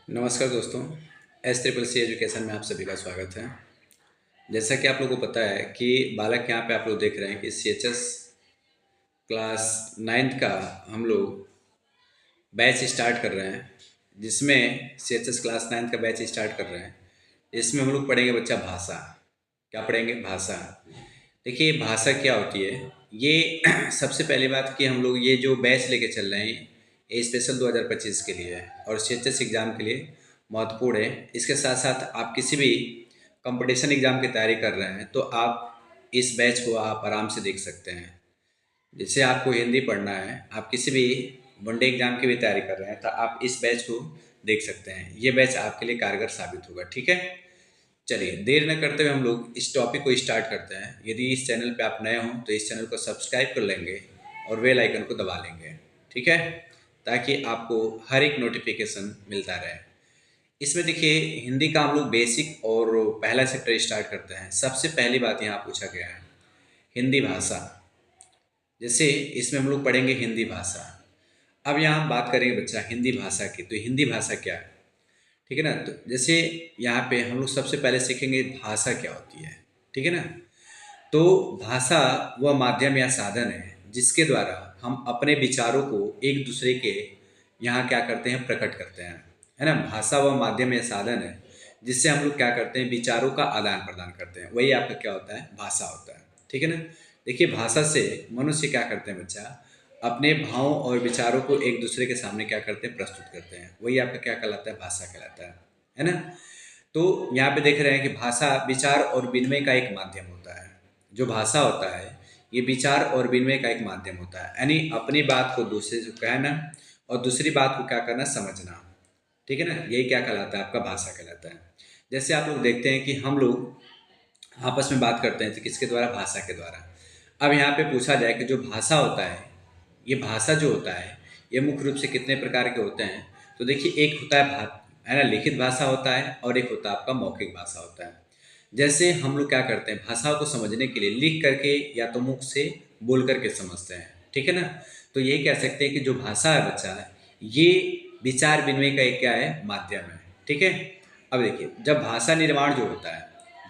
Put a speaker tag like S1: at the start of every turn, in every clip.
S1: नमस्कार दोस्तों। S triple C education में आप सभी का स्वागत है। जैसा कि आप लोगों को पता है कि बालक यहाँ पे आप लोग देख रहे हैं कि C H S class ninth का हम लोग बैच स्टार्ट कर रहे हैं, जिसमें C H S class ninth का बैच स्टार्ट कर रहे हैं। इसमें हम लोग पढ़ेंगे बच्चा भाषा। क्या पढ़ेंगे? भाषा। देखिए भाषा क्या होती है ये सबसे पहली बात कि हम लोग ये जो बैच लेके चल रहे हैं ये स्पेशल 2025 के लिए है और सी एच एस एग्ज़ाम के लिए महत्वपूर्ण है। इसके साथ साथ आप किसी भी कंपटीशन एग्ज़ाम की तैयारी कर रहे हैं तो आप इस बैच को आप आराम से देख सकते हैं। जैसे आपको हिंदी पढ़ना है, आप किसी भी वनडे एग्ज़ाम की भी तैयारी कर रहे हैं तो आप इस बैच को देख सकते हैं। ये बैच आपके लिए कारगर साबित होगा। ठीक है, चलिए देर न करते हुए हम लोग इस टॉपिक को स्टार्ट करते हैं। यदि इस चैनल पे आप नए हों तो इस चैनल को सब्सक्राइब कर लेंगे और बेल आइकन को दबा लेंगे। ठीक है, ताकि आपको हर एक नोटिफिकेशन मिलता रहे। इसमें देखिए हिंदी का हम लोग बेसिक और पहला चैप्टर स्टार्ट करते हैं। सबसे पहली बात यहाँ पूछा गया है हिंदी भाषा। जैसे इसमें हम लोग पढ़ेंगे हिंदी भाषा। अब यहाँ बात करेंगे बच्चा हिंदी भाषा की, तो हिंदी भाषा क्या है? ठीक है ना। तो जैसे यहाँ पे हम लोग सबसे पहले सीखेंगे भाषा क्या होती है। ठीक है ना। तो भाषा वह माध्यम या साधन है जिसके द्वारा हम अपने विचारों को एक दूसरे के यहाँ क्या करते हैं, प्रकट करते हैं। है ना। भाषा वह माध्यम या साधन है जिससे हम लोग क्या करते हैं, विचारों का आदान प्रदान करते हैं। वही आपका क्या होता है, भाषा होता है। ठीक है ना। देखिए भाषा से मनुष्य क्या करते हैं बच्चा, अपने भावों और विचारों को एक दूसरे के सामने क्या करते हैं, प्रस्तुत करते हैं। वही आपका क्या कहलाता है, भाषा कहलाता है ना। तो यहाँ पे देख रहे हैं कि भाषा विचार और विनिमय का एक माध्यम होता है। जो भाषा होता है ये विचार और विनिमय का एक माध्यम होता है, यानी अपनी बात को दूसरे से कहना और दूसरी बात को क्या करना, समझना। ठीक है ना। यही क्या कहलाता है, आपका भाषा कहलाता है। जैसे आप लोग देखते हैं कि हम लोग आपस में बात करते हैं तो किसके द्वारा, भाषा के द्वारा। अब यहाँ पे पूछा जाए कि जो भाषा होता है, ये भाषा जो होता है ये मुख्य रूप से कितने प्रकार के होते हैं। तो देखिए एक होता है है ना, लिखित भाषा होता है और एक होता है आपका मौखिक भाषा होता है। जैसे हम लोग क्या करते हैं, भाषाओं को समझने के लिए लिख करके या तो मुख से बोल करके समझते हैं। ठीक है ना। तो ये कह सकते हैं कि जो भाषा है बच्चा ये विचार विनिमय का एक क्या है, माध्यम है। ठीक है। अब देखिए जब भाषा निर्माण जो होता है,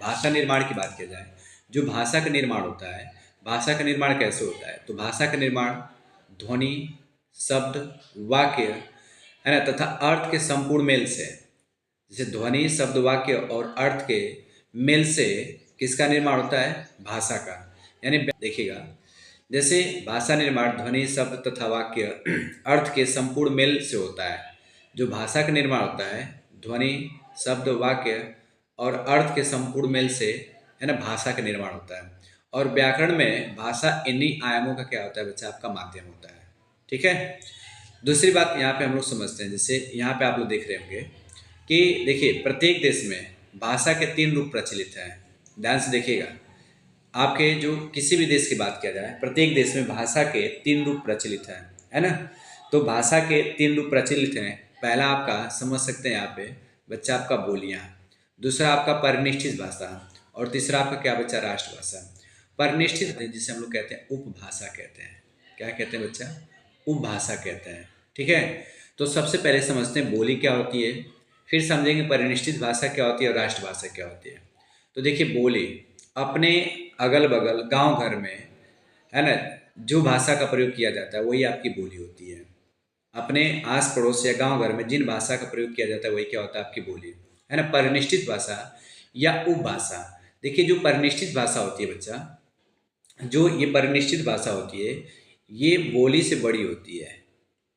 S1: भाषा निर्माण की बात की जाए, जो भाषा का निर्माण होता है, भाषा का निर्माण कैसे होता है, तो भाषा का निर्माण ध्वनि, शब्द, वाक्य, है ना, तथा अर्थ के संपूर्ण मेल से। जैसे ध्वनि, शब्द, वाक्य और अर्थ के मेल से किसका निर्माण होता है, भाषा का। यानी देखिएगा जैसे भाषा निर्माण ध्वनि, शब्द तथा वाक्य अर्थ के संपूर्ण मेल से होता है। जो भाषा का निर्माण होता है ध्वनि, शब्द, वाक्य और अर्थ के संपूर्ण मेल से, है ना, भाषा का निर्माण होता है। और व्याकरण में भाषा इन्हीं आयामों का क्या होता है बच्चा, आपका माध्यम होता है। ठीक है। दूसरी बात यहाँ पे हम लोग समझते हैं, जैसे यहाँ पे आप लोग देख रहे होंगे कि देखिए प्रत्येक देश में भाषा के 3 रूप प्रचलित हैं। ध्यान से देखिएगा, आपके जो किसी भी देश की बात किया जाए, प्रत्येक देश में भाषा के 3 रूप प्रचलित हैं, है ना। तो भाषा के 3 रूप प्रचलित हैं। पहला आपका समझ सकते हैं यहाँ पे बच्चा, आपका बोलियाँ। दूसरा आपका परिनिष्ठित भाषा और तीसरा आपका क्या बच्चा, राष्ट्रभाषा। परिनिष्ठित जिसे हम लोग कहते हैं उपभाषा कहते हैं। क्या कहते हैं बच्चा, उपभाषा कहते हैं। ठीक है। तो सबसे पहले समझते हैं बोली क्या होती है, फिर समझेंगे परिनिष्ठित भाषा क्या होती है और राष्ट्रभाषा क्या होती है। तो देखिए बोली अपने अगल बगल गांव घर में, है ना, जो भाषा का प्रयोग किया जाता है वही आपकी बोली होती है। अपने आस पड़ोस या गांव घर में जिन भाषा का प्रयोग किया जाता है वही क्या होता है, आपकी बोली, है ना। परिनिष्ठित भाषा या उपभाषा, देखिए जो परिनिष्ठित भाषा होती है बच्चा, जो ये परिनिष्ठित भाषा होती है ये बोली से बड़ी होती है।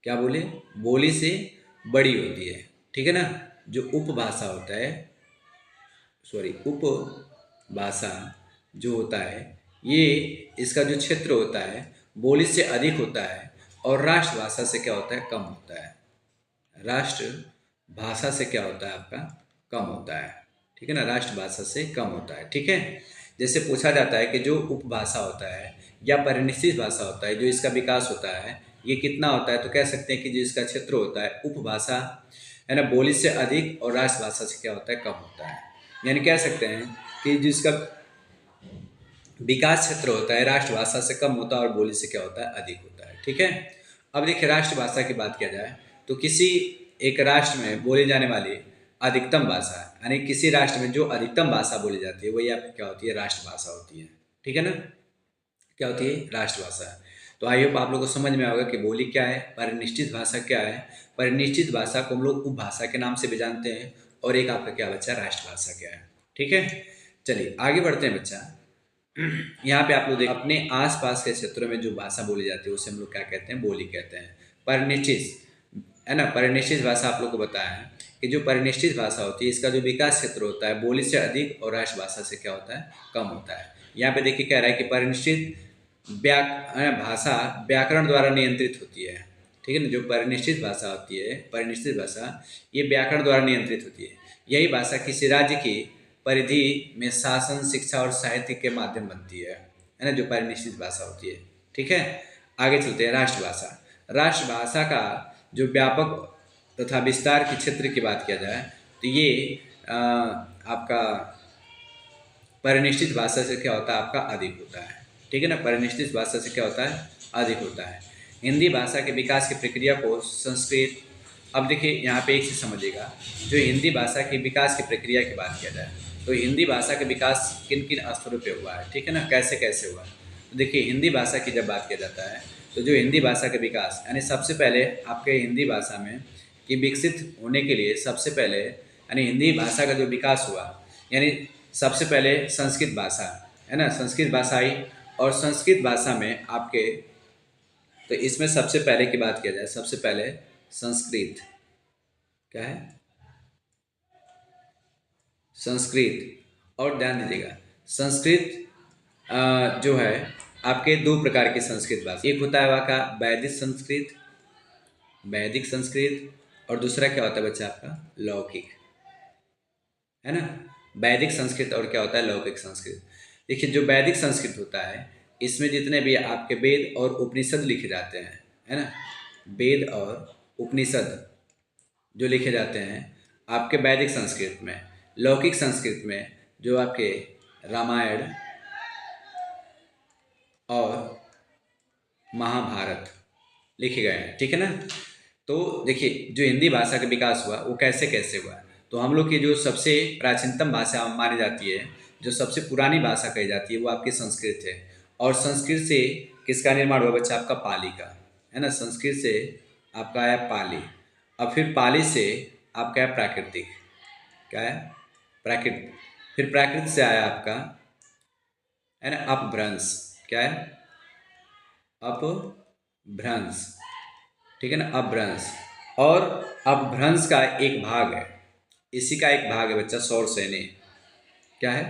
S1: क्या बोले, बोली से बड़ी होती है। ठीक है ना। जो उपभाषा होता है, सॉरी उपभाषा जो होता है ये, इसका जो क्षेत्र होता है बोली से अधिक होता है और राष्ट्रभाषा से क्या होता है, कम होता है। राष्ट्र भाषा से क्या होता है आपका, कम होता है। ठीक है ना, राष्ट्रभाषा से कम होता है। ठीक है। जैसे पूछा जाता है कि जो उपभाषा होता है या परिनिष्ठित भाषा होता है, जो इसका विकास होता है ये कितना होता है, तो कह सकते हैं कि जो इसका क्षेत्र होता है उपभाषा, है ना, बोली से अधिक और राष्ट्रभाषा से क्या होता है, कम होता है। यानी कह सकते हैं कि जिसका विकास क्षेत्र होता है राष्ट्रभाषा से कम होता है और बोली से क्या होता है, अधिक होता है। ठीक है। अब देखिए राष्ट्रभाषा की बात किया जाए तो किसी एक राष्ट्र में बोली जाने वाली अधिकतम भाषा, यानी किसी राष्ट्र में जो अधिकतम भाषा बोली जाती है वही आपकी क्या होती है, राष्ट्रभाषा होती है। ठीक है ना, क्या होती है, राष्ट्रभाषा। तो आई होप आप लोगों को समझ में आएगा कि बोली क्या है, परिनिष्ठित भाषा क्या है। परिनिष्ठित भाषा को हम लोग उपभाषा के नाम से भी जानते हैं, और एक आपका क्या बच्चा, राष्ट्रभाषा क्या है। ठीक है, चलिए आगे बढ़ते हैं बच्चा। यहाँ पे आप लोग देख, अपने आसपास के क्षेत्रों में जो भाषा बोली जाती है उसे हम लोग क्या कहते हैं, बोली कहते हैं। परिनिष्ठित है ना, परिनिष्ठित भाषा आप लोग को बताया है कि जो परिनिष्ठित भाषा होती है इसका जो विकास क्षेत्र होता है बोली से अधिक और राष्ट्रभाषा से क्या होता है, कम होता है। यहाँ पे देखिए कह रहा है कि परिनिष्ठित भाषा व्याकरण द्वारा नियंत्रित होती है। ठीक है ना, जो परिनिष्ठित भाषा होती है, परिनिष्ठित भाषा ये व्याकरण द्वारा नियंत्रित होती है। यही भाषा किसी राज्य की परिधि में शासन, शिक्षा और साहित्य के माध्यम बनती है ना, जो परिनिष्ठित भाषा होती है। ठीक है, आगे चलते हैं। राष्ट्रभाषा, राष्ट्रभाषा का जो व्यापक तथा विस्तार के क्षेत्र की बात किया जाए तो ये आपका परिनिष्ठित भाषा से क्या होता है, आपका अधिक होता है। ठीक है ना, परिनिष्ठित भाषा से क्या होता है, अधिक होता है। हिंदी भाषा के विकास की प्रक्रिया को संस्कृत, अब देखिए यहाँ पे एक चीज़ समझिएगा, जो हिंदी भाषा की विकास की प्रक्रिया की बात किया जाए तो हिंदी भाषा का विकास किन किन स्तरों पे हुआ है, ठीक है ना, कैसे कैसे हुआ। तो देखिए हिंदी भाषा की जब बात किया जाता है तो जो हिंदी भाषा का विकास, यानी सबसे पहले आपके हिंदी भाषा में कि विकसित होने के लिए सबसे पहले, यानी हिंदी भाषा का जो विकास हुआ, यानी सबसे पहले संस्कृत भाषा है ना, संस्कृत भाषा आई, और संस्कृत भाषा में आपके, तो इसमें सबसे पहले की बात किया जाए, सबसे पहले संस्कृत क्या है, संस्कृत। और ध्यान दीजिएगा संस्कृत जो है आपके दो प्रकार की संस्कृत भाषा, एक होता है वहाँ का वैदिक संस्कृत, वैदिक संस्कृत, और दूसरा क्या होता है बच्चा आपका लौकिक, है ना। वैदिक संस्कृत और क्या होता है, लौकिक संस्कृत। देखिए जो वैदिक संस्कृत होता है इसमें जितने भी आपके वेद और उपनिषद लिखे जाते हैं, है ना, वेद और उपनिषद जो लिखे जाते हैं आपके वैदिक संस्कृत में। लौकिक संस्कृत में जो आपके रामायण और महाभारत लिखे गए हैं। ठीक है ना, तो देखिए जो हिंदी भाषा का विकास हुआ वो कैसे कैसे हुआ, तो हम लोग की जो सबसे प्राचीनतम भाषा मानी जाती है, जो सबसे पुरानी भाषा कही जाती है वो आपकी संस्कृत है। और संस्कृत से किसका निर्माण हुआ बच्चा, आपका पाली का, है ना। संस्कृत से आपका आया पाली, और फिर पाली से आपका है प्राकृतिक, क्या है, प्राकृत, फिर प्राकृत से आया आपका, है ना, अपभ्रंश, क्या है, अपभ्रंश। ठीक है ना, अपभ्रंश। और अपभ्रंश का एक भाग है, इसी का एक भाग है बच्चा सौर सेनी, क्या है,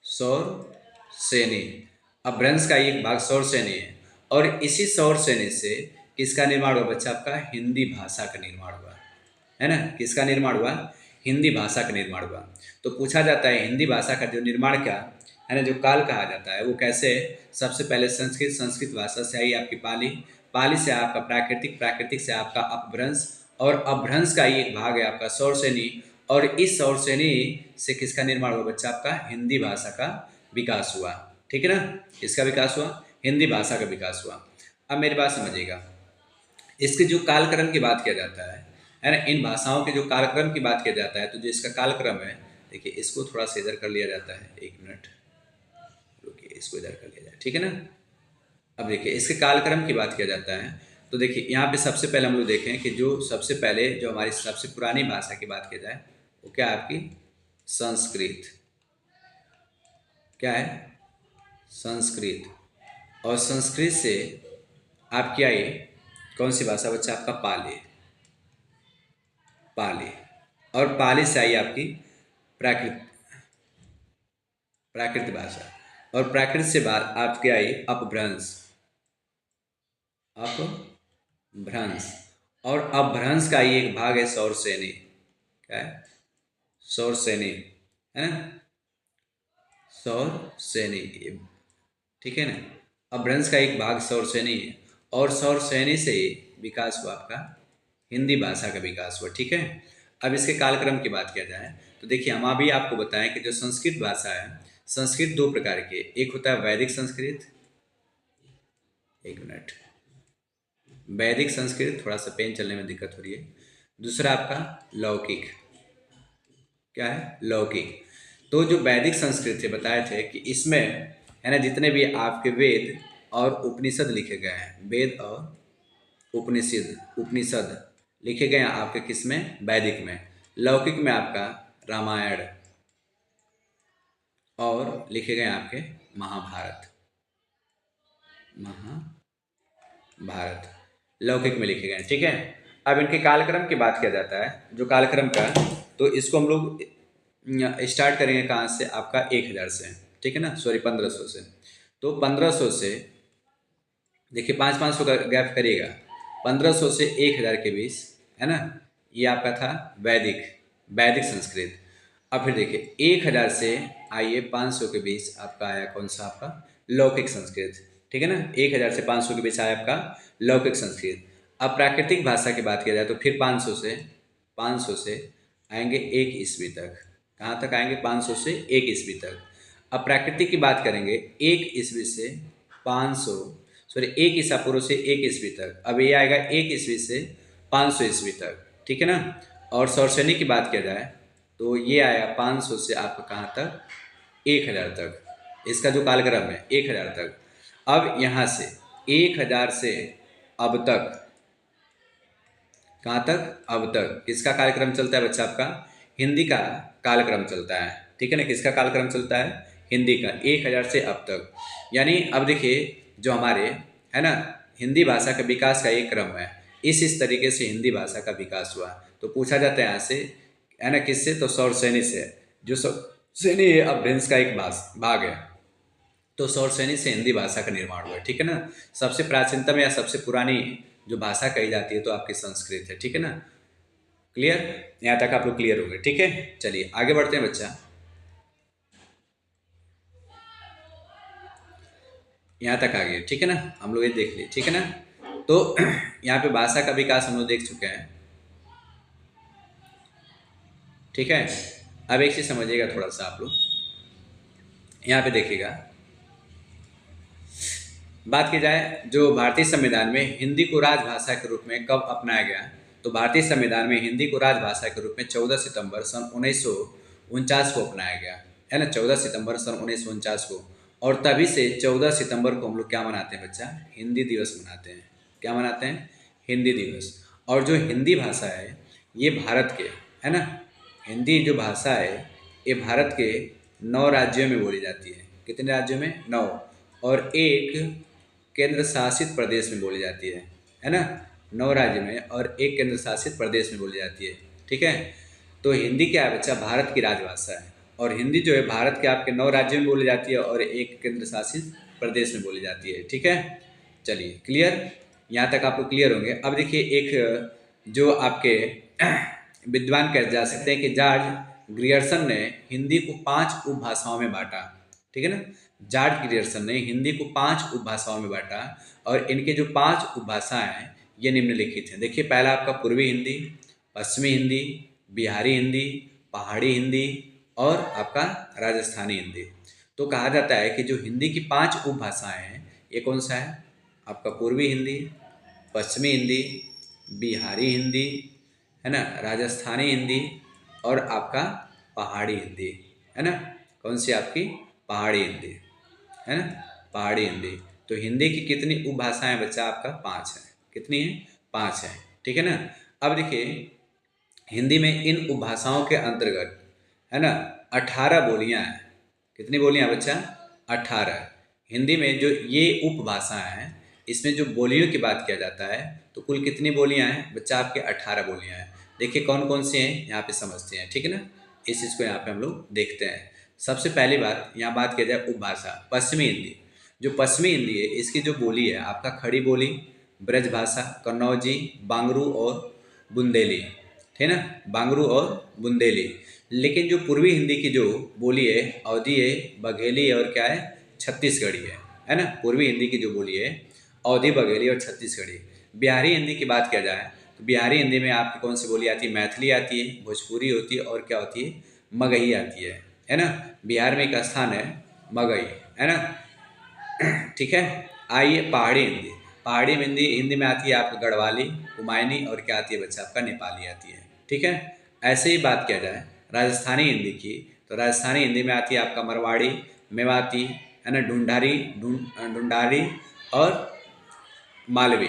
S1: सौर सेनी। अपभ्रंश का एक भाग सौर सेनी है, और इसी सौर सेनी से किसका निर्माण हुआ बच्चा, आपका हिंदी भाषा का निर्माण हुआ, है ना। किसका निर्माण हुआ, हिंदी भाषा का निर्माण हुआ। तो पूछा जाता है हिंदी भाषा का जो निर्माण क्या है ना, जो काल कहा जाता है वो कैसे, सबसे पहले संस्कृत, संस्कृत भाषा से आई आपकी पाली, पाली से आपका प्राकृतिक, प्राकृतिक से आपका अपभ्रंश, और अपभ्रंश का ही एक भाग है आपका सौर सेनी, और इस सौर सेनी से किसका निर्माण हुआ बच्चा, आपका हिंदी भाषा का विकास हुआ। ठीक है ना, इसका विकास हुआ, हिंदी भाषा का विकास हुआ। अब मेरी बात समझिएगा, इसके जो कालक्रम की बात किया जाता है ना, इन भाषाओं के जो कालक्रम की बात किया जाता है, तो जो इसका कालक्रम है, देखिए इसको थोड़ा सा इधर कर लिया जाता है, एक मिनट रुकिए, इसको इधर कर लिया जाए, ठीक है ना। अब देखिए इसके कालक्रम की बात किया जाता है, तो देखिए यहाँ पे सबसे पहले हम लोग देखें कि जो सबसे पहले जो हमारी सबसे पुरानी भाषा की बात की जाए वो क्या है आपकी संस्कृत, क्या है, संस्कृत। और संस्कृत से आपकी आई कौन सी भाषा बच्चा, आपका पाली, पाली। और पाली से आई आपकी प्राकृत, प्राकृत भाषा। और प्राकृत से बाद आपके आई अपभ्रंश, अपभ्रंश। और अपभ्रंश का ही एक भाग है सौर सेनी, क्या है, सौर सेनी, है ना, सौर सेनी, ठीक है ना। अपभ्रंश का एक भाग सौर सेनी है, और सौर सेनी से विकास हुआ आपका हिंदी भाषा का विकास हुआ। ठीक है, अब इसके कालक्रम की बात किया जाए तो देखिए हम अभी आपको बताएं कि जो संस्कृत भाषा है, संस्कृत दो प्रकार के, एक होता है वैदिक संस्कृत, एक मिनट, वैदिक संस्कृत, थोड़ा सा पेन चलने में दिक्कत हो रही है, दूसरा आपका लौकिक, क्या है, लौकिक। तो जो वैदिक संस्कृत थे बताए थे कि इसमें है ना जितने भी आपके वेद और उपनिषद लिखे गए हैं, वेद और उपनिषद उपनिषद लिखे गए हैं आपके किस में, वैदिक में। लौकिक में आपका रामायण और लिखे गए हैं आपके महाभारत, महाभारत लौकिक में लिखे गए हैं, ठीक है। अब इनके कालक्रम की बात किया जाता है, जो कालक्रम का, तो इसको हम लोग स्टार्ट करेंगे कहाँ से, आपका 1000 से, ठीक है ना, सॉरी 1500 से। तो 1500 से देखिए 500 का गैप करिएगा, 1500 से 1000 के बीच, है ना, ये आपका था वैदिक, वैदिक संस्कृत। अब फिर देखिए 1000 से आइए 500 के बीच आपका आया कौन सा, आपका लौकिक संस्कृत, ठीक है ना। 1000 से 500 के बीच आया आपका लौकिक संस्कृत। अब प्राकृतिक भाषा की बात किया जाए तो फिर 500 से आएंगे 1 ईस्वी तक, कहाँ तक आएंगे, 500 से 1 ईस्वी तक। अब प्राकृतिक की बात करेंगे 1 ईस्वी से 500, सॉरी 1 ईसा पूर्व से 1 ईस्वी तक। अब ये आएगा 1 ईस्वी से 500 ईस्वी तक, ठीक है ना। और सौरसैनिक की बात किया जाए तो ये आया 500 से आपका कहाँ तक, 1000 तक, इसका जो कालक्रम है 1000 तक। अब यहाँ से 1000 से अब तक, कहाँ तक, अब तक किसका कार्यक्रम चलता है बच्चा, आपका हिंदी का कालक्रम चलता है, ठीक है ना। किसका कालक्रम चलता है, हिंदी का, 1000 से अब तक। यानी अब देखिए जो हमारे है ना हिंदी भाषा के विकास का एक क्रम है, इस तरीके से हिंदी भाषा का विकास हुआ। तो पूछा जाता है यहाँ से, है ना, किससे, तो सौरसैनी से। जो सौरसैनी अपभ्रंश का एक भाग है, तो सौरसैनी से हिंदी भाषा का निर्माण हुआ है, ठीक है ना। सबसे प्राचीनतम या सबसे पुरानी जो भाषा कही जाती है तो आपकी संस्कृत है, ठीक है ना। क्लियर, यहाँ तक आप लोग क्लियर हो गए, ठीक है। चलिए आगे बढ़ते हैं बच्चा, यहाँ तक आ गए, ठीक है ना, हम लोग ये देख लिए, ठीक है ना। तो यहाँ पे भाषा का विकास हम लोग देख चुके हैं, ठीक है। अब एक चीज समझिएगा थोड़ा सा आप लोग, यहाँ पे देखिएगा, बात की जाए जो भारतीय संविधान में हिंदी को राजभाषा के रूप में कब अपनाया गया, तो भारतीय संविधान में हिंदी को राजभाषा के रूप में 14 सितंबर सन 1949 को अपनाया गया, है ना, 14 सितंबर सन 1949 को। और तभी से 14 सितंबर को हम लोग क्या मनाते हैं बच्चा, हिंदी दिवस मनाते हैं। क्या मनाते हैं, हिंदी दिवस। और जो हिंदी भाषा है ये भारत के, है ना, हिंदी जो भाषा है ये भारत के 9 राज्यों में बोली जाती है। कितने राज्यों में, 9, और एक केंद्र शासित प्रदेश में बोली जाती है ना, 9 राज्य में और एक केंद्र शासित प्रदेश में बोली जाती है, ठीक है। तो हिंदी क्या है बच्चा, भारत की राजभाषा है। और हिंदी जो है भारत के आपके 9 राज्यों में बोली जाती है और एक केंद्र शासित प्रदेश में बोली जाती है, ठीक है। चलिए क्लियर, यहाँ तक आप लोग क्लियर होंगे। अब देखिए एक जो आपके विद्वान कह जा सकते हैं कि जॉर्ज ग्रियर्सन ने हिंदी को 5 उपभाषाओं में बांटा, ठीक है ना। जॉर्ज ग्रियर्सन ने हिंदी को 5 उपभाषाओं में बांटा और इनके जो 5 उपभाषाएं हैं ये निम्नलिखित हैं। देखिए पहला आपका पूर्वी हिंदी, पश्चिमी हिंदी, बिहारी हिंदी, पहाड़ी हिंदी और आपका राजस्थानी हिंदी। तो कहा जाता है कि जो हिंदी की 5 उपभाषाएं हैं ये कौन सा है, आपका पूर्वी हिंदी, पश्चिमी हिंदी, बिहारी हिंदी, है ना, राजस्थानी हिंदी और आपका पहाड़ी हिंदी, है ना। कौन सी आपकी, पहाड़ी हिंदी, है ना, पहाड़ी हिंदी। तो हिंदी की कितनी उपभाषाएं बच्चा, आपका 5 है। कितनी है, 5 है, ठीक है ना। अब देखिए हिंदी में इन उपभाषाओं के अंतर्गत, है ना, 18 बोलियां हैं। कितनी बोलियां बच्चा, 18। हिंदी में जो ये उपभाषाएं हैं इसमें जो बोलियों की बात किया जाता है तो कुल कितनी बोलियां हैं बच्चा, आपके 18 बोलियां हैं। देखिए कौन कौन सी हैं यहाँ पे समझते हैं, ठीक है ना। इस चीज़ को यहाँ पे हम लोग देखते हैं। सबसे पहली बात यहाँ बात किया जाए उपभाषा, पश्चिमी हिंदी। जो पश्चिमी हिंदी है इसकी जो बोली है आपका खड़ी बोली, ब्रजभाषा, कन्नौजी, बांगरू और बुंदेली, है ना, बांगरू और बुंदेली। लेकिन जो पूर्वी हिंदी की जो बोली है अवधी है, बघेली और क्या है, छत्तीसगढ़ी है ना। पूर्वी हिंदी की जो बोली है अवधी, बघेली और छत्तीसगढ़ी। बिहारी हिंदी की बात किया जाए तो बिहारी हिंदी में आपकी कौन सी बोली आती है, मैथिली आती है, भोजपुरी होती है और क्या होती है, मगही आती है ना। बिहार में एक स्थान है मगही, है ना, ठीक है। आइए पहाड़ी हिंदी। पहाड़ी में हिंदी हिंदी में आती है आपका गढ़वाली, कुमायूनी और क्या आती है बच्चा आपका नेपाली आती है। ठीक है। ऐसे ही बात किया जाए राजस्थानी हिंदी की, तो राजस्थानी हिंदी में आती है आपका मरवाड़ी, मेवाती, है ना, ढूंढारी और मालवी।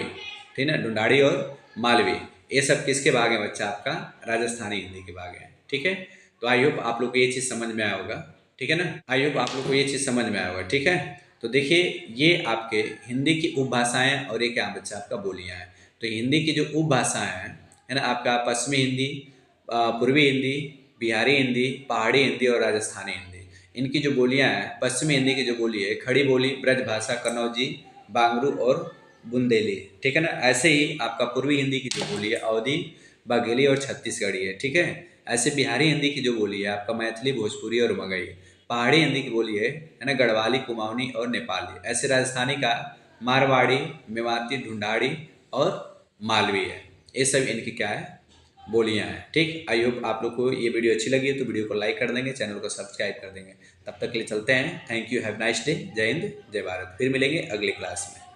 S1: ठीक है, ढूंढाड़ी और मालवी, ये सब किसके भाग हैं बच्चा आपका राजस्थानी हिंदी के भाग हैं। ठीक है। तो आई होप आप लोग को ये चीज़ समझ में आया होगा। ठीक है ना, आई होप आप लोग को ये चीज़ समझ में आया होगा। ठीक है। तो देखिए ये आपके हिंदी की उपभाषाएं और ये क्या बच्चा आपका बोलियां हैं। तो हिंदी की जो उपभाषाएं हैं, है ना, आपका पश्चिमी हिंदी, पूर्वी हिंदी, बिहारी हिंदी, पहाड़ी हिंदी और राजस्थानी हिंदी। इनकी जो बोलियां हैं, पश्चिमी हिंदी की जो बोली है खड़ी बोली, ब्रज भाषा, कन्नौजी, बांगरू और बुंदेली। ठीक है ना। ऐसे ही आपका पूर्वी हिंदी की जो बोली है अवधी, बघेली और छत्तीसगढ़ी है। ठीक है। ऐसे बिहारी हिंदी की जो बोली है आपका मैथिली, भोजपुरी और मगही। पहाड़ी हिंदी की बोली है ना, गढ़वाली, कुमाऊनी और नेपाली। ऐसे राजस्थानी का मारवाड़ी, मेवाती, ढूंढाड़ी और मालवी है। ये सब इनकी क्या है बोलियां हैं। ठीक। आई होप आप लोग को ये वीडियो अच्छी लगी है तो वीडियो को लाइक कर देंगे, चैनल को सब्सक्राइब कर देंगे। तब तक के लिए चलते हैं। Thank you, have nice day. जय हिंद, जय भारत। फिर मिलेंगे अगली क्लास में।